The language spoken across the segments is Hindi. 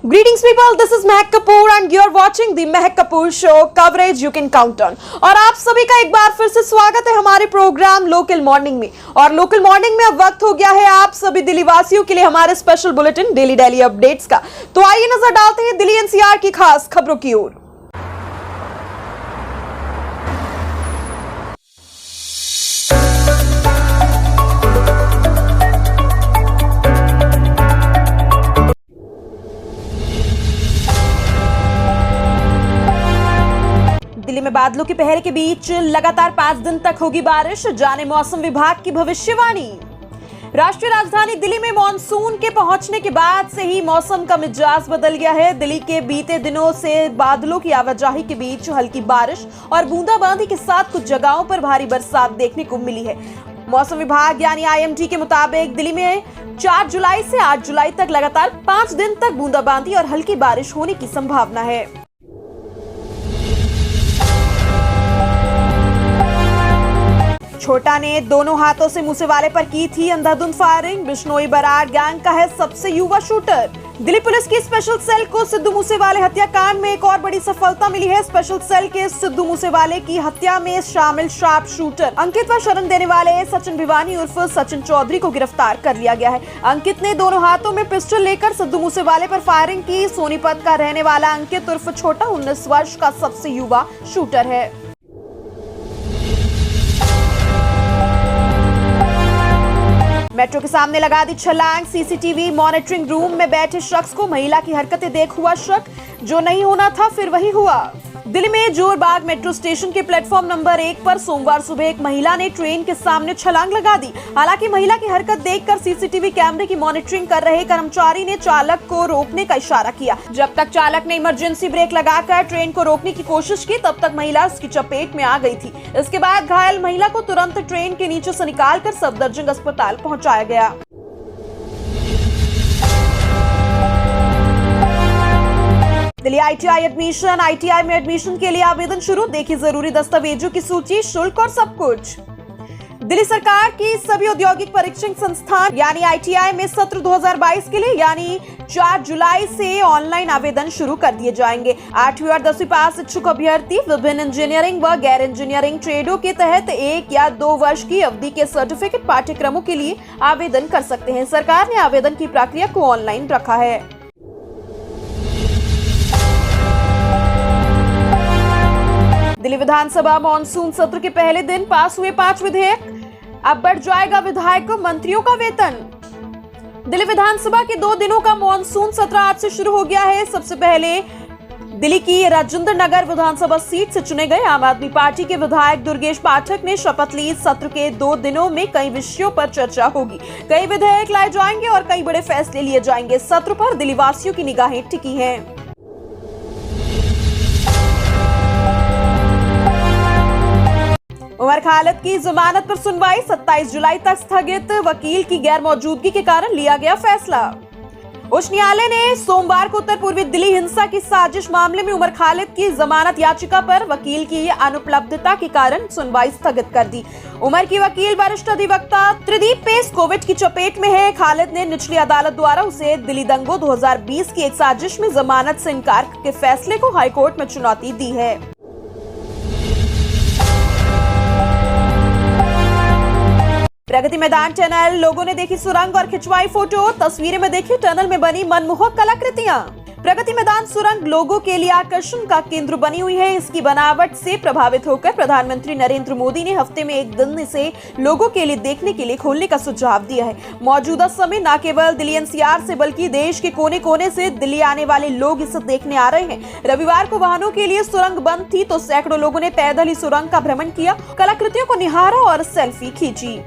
Greetings people, this is Mehak Kapoor and you're watching the Mehak Kapoor Show, coverage you can count on। और आप सभी का एक बार फिर से स्वागत है हमारे प्रोग्राम लोकल मॉर्निंग में। और लोकल मॉर्निंग में अब वक्त हो गया है आप सभी दिल्ली वासियों के लिए हमारे स्पेशल बुलेटिन डेली अपडेट्स का। तो आइए नजर डालते हैं दिल्ली एनसीआर की खास खबरों की ओर। दिल्ली में बादलों के पहरे के बीच लगातार 5 दिन तक होगी बारिश, जाने मौसम विभाग की भविष्यवाणी। राष्ट्रीय राजधानी दिल्ली में मॉनसून के पहुंचने के बाद से ही मौसम का मिजाज बदल गया है। दिल्ली के बीते दिनों से बादलों की आवाजाही के बीच हल्की बारिश और बूंदाबांदी के साथ कुछ जगहों पर भारी बरसात देखने को मिली है। मौसम विभाग यानी आईएमडी के मुताबिक दिल्ली में 4 जुलाई से 8 जुलाई तक लगातार 5 दिन तक बूंदाबांदी और हल्की बारिश होने की संभावना है। छोटा ने दोनों हाथों से मूसेवाले पर की थी अंधाधुंध फायरिंग। बिश्नोई बराड़ गैंग का है सबसे युवा शूटर। दिल्ली पुलिस की स्पेशल सेल को सिद्धू मूसेवाले हत्याकांड में एक और बड़ी सफलता मिली है। स्पेशल सेल के सिद्धू मूसेवाले की हत्या में शामिल शार्प शूटर अंकित व शरण देने वाले सचिन भिवानी उर्फ सचिन चौधरी को गिरफ्तार कर लिया गया है। अंकित ने दोनों हाथों में पिस्टल लेकर सिद्धू मूसेवाले पर फायरिंग की। सोनीपत का रहने वाला अंकित उर्फ छोटा 19 वर्ष का सबसे युवा शूटर है। मेट्रो के सामने लगा दी छलांग। सीसीटीवी मॉनिटरिंग रूम में बैठे शख्स को महिला की हरकतें देख हुआ शक, जो नहीं होना था फिर वही हुआ। दिल्ली में जोरबाग मेट्रो स्टेशन के प्लेटफॉर्म नंबर 1 पर सोमवार सुबह एक महिला ने ट्रेन के सामने छलांग लगा दी। हालांकि महिला की हरकत देखकर सीसीटीवी कैमरे की मॉनिटरिंग कर रहे कर्मचारी ने चालक को रोकने का इशारा किया। जब तक चालक ने इमरजेंसी ब्रेक लगाकर ट्रेन को रोकने की कोशिश की, तब तक महिला उसकी चपेट में आ गई थी। इसके बाद घायल महिला को तुरंत ट्रेन के नीचे से निकालकर सफदरजंग अस्पताल पहुंचाया गया। दिल्ली आईटीआई में एडमिशन के लिए आवेदन शुरू। देखिए जरूरी दस्तावेजों की सूची, शुल्क और सब कुछ। दिल्ली सरकार की सभी औद्योगिक परीक्षण संस्थान यानी आईटीआई में सत्र 2022 के लिए यानी 4 जुलाई से ऑनलाइन आवेदन शुरू कर दिए जाएंगे। 8वीं और 10वीं पास इच्छुक अभ्यर्थी विभिन्न इंजीनियरिंग व गैर इंजीनियरिंग ट्रेडों के तहत 1 या 2 वर्ष की अवधि के सर्टिफिकेट पाठ्यक्रमों के लिए आवेदन कर सकते हैं। सरकार ने आवेदन की प्रक्रिया को ऑनलाइन रखा है। दिल्ली विधानसभा मॉनसून सत्र के पहले दिन पास हुए 5 विधेयक। अब बढ़ जाएगा विधायकों मंत्रियों का वेतन। दिल्ली विधानसभा के 2 दिनों का मॉनसून सत्र आज से शुरू हो गया है। सबसे पहले दिल्ली की राजेंद्र नगर विधानसभा सीट से चुने गए आम आदमी पार्टी के विधायक दुर्गेश पाठक ने शपथ ली। सत्र के 2 दिनों में कई विषयों पर चर्चा होगी, कई विधेयक लाए जाएंगे और कई बड़े फैसले लिए जाएंगे। सत्र पर दिल्ली वासियों की निगाहें टिकी हैं। उमर खालिद की जमानत पर सुनवाई 27 जुलाई तक स्थगित। वकील की गैर मौजूदगी के कारण लिया गया फैसला। उच्च न्यायालय ने सोमवार को उत्तर पूर्वी दिल्ली हिंसा की साजिश मामले में उमर खालिद की जमानत याचिका पर वकील की अनुपलब्धता के कारण सुनवाई स्थगित कर दी। उमर की वकील वरिष्ठ अधिवक्ता त्रिदीप पेस कोविड की चपेट में है। खालिद ने निचली अदालत द्वारा उसे दिल्ली दंगों 2020 की एक साजिश में जमानत से इनकार के फैसले को हाईकोर्ट में चुनौती दी है। प्रगति मैदान टनल, लोगों ने देखी सुरंग और खिंचवाई फोटो। तस्वीरें में देखी टनल में बनी मनमोहक कलाकृतियां। प्रगति मैदान सुरंग लोगों के लिए आकर्षण का केंद्र बनी हुई है। इसकी बनावट से प्रभावित होकर प्रधानमंत्री नरेंद्र मोदी ने हफ्ते में 1 दिन इसे लोगों के लिए देखने के लिए खोलने का सुझाव दिया है। मौजूदा समय न केवल दिल्ली एनसीआर से बल्कि देश के कोने कोने से दिल्ली आने वाले लोग इसे देखने आ रहे हैं। रविवार को वाहनों के लिए सुरंग बंद थी तो सैकड़ों लोगों ने पैदल ही सुरंग का भ्रमण किया, कलाकृतियों को निहारा और सेल्फी खींची।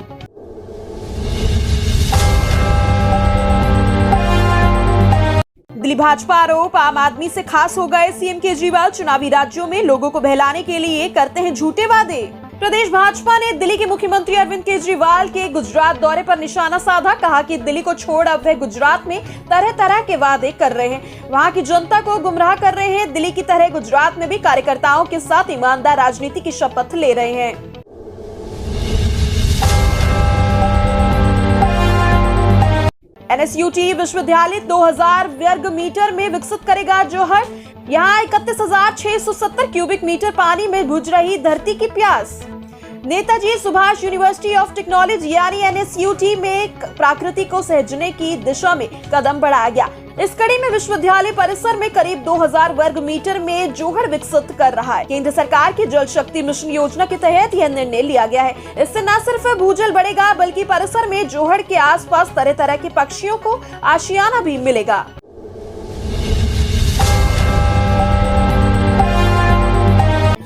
दिल्ली भाजपा आरोप, आम आदमी से खास हो गए सीएम केजरीवाल। चुनावी राज्यों में लोगों को बहलाने के लिए करते हैं झूठे वादे। प्रदेश भाजपा ने दिल्ली के मुख्यमंत्री अरविंद केजरीवाल के गुजरात दौरे पर निशाना साधा। कहा कि दिल्ली को छोड़ अब वे गुजरात में तरह तरह के वादे कर रहे हैं, वहां की जनता को गुमराह कर रहे हैं। दिल्ली की तरह गुजरात में भी कार्यकर्ताओं के साथ ईमानदार राजनीति की शपथ ले रहे हैं। एनएसयूटी विश्वविद्यालय 2000 वर्ग मीटर में विकसित करेगा जोहड़। यहाँ 31,670 क्यूबिक मीटर पानी में बुझ रही धरती की प्यास। Netaji Subhash university of technology यानी एनएसयूटी में प्रकृति को सहेजने की दिशा में कदम बढ़ाया गया। इस कड़ी में विश्वविद्यालय परिसर में करीब 2000 वर्ग मीटर में जोहड़ विकसित कर रहा है। केंद्र सरकार की जल शक्ति मिशन योजना के तहत यह निर्णय लिया गया है। इससे न सिर्फ भूजल बढ़ेगा बल्कि परिसर में जोहड़ के आसपास तरह तरह के पक्षियों को आशियाना भी मिलेगा।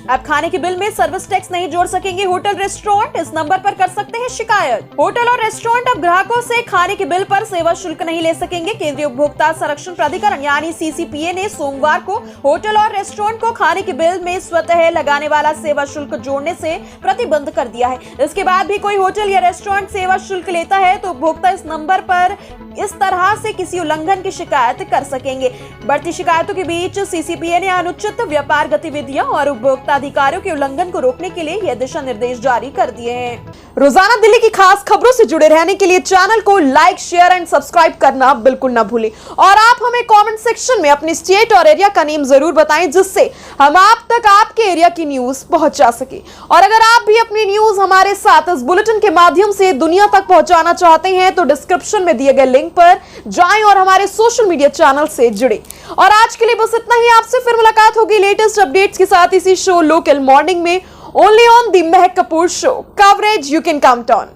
अब खाने के बिल में सर्विस टैक्स नहीं जोड़ सकेंगे होटल रेस्टोरेंट, इस नंबर पर कर सकते हैं शिकायत। होटल और रेस्टोरेंट अब ग्राहकों से खाने के बिल पर सेवा शुल्क नहीं ले सकेंगे। केंद्रीय उपभोक्ता संरक्षण प्राधिकरण यानी सीसीपीए ने सोमवार को होटल और रेस्टोरेंट को खाने के बिल में स्वतः लगाने वाला सेवा शुल्क जोड़ने से प्रतिबंध कर दिया है। इसके बाद भी कोई होटल या रेस्टोरेंट सेवा शुल्क लेता है तो उपभोक्ता इस नंबर पर इस तरह से किसी उल्लंघन की शिकायत कर सकेंगे। बढ़ती शिकायतों के बीच सीसीपीए ने अनुचित व्यापार गतिविधियों और उपभोक्ता अधिकारियों के उल्लंघन को रोकने के लिए यह दिशा निर्देश जारी कर दिए हैं। रोजाना दिल्ली की खास खबरों से जुड़े रहने के लिए चैनल को लाइक, शेयर एंड सब्सक्राइब करना बिल्कुल ना भूलें। और आप हमें कमेंट सेक्शन में अपनी स्टेट और एरिया का नेम जरूर बताएं जिससे हम आप तक आपके एरिया की न्यूज पहुंचा सके। और अगर आप भी अपनी न्यूज हमारे साथ इस बुलेटिन के माध्यम से दुनिया तक पहुंचाना चाहते हैं तो डिस्क्रिप्शन में दिए गए लिंक पर जाएं और हमारे सोशल मीडिया चैनल से जुड़े। और आज के लिए बस इतना ही। आपसे फिर मुलाकात होगी लेटेस्ट अपडेट्स के साथ इसी शो लोकल मॉर्निंग में, only on the Mahak Kapoor show. Coverage you can count on.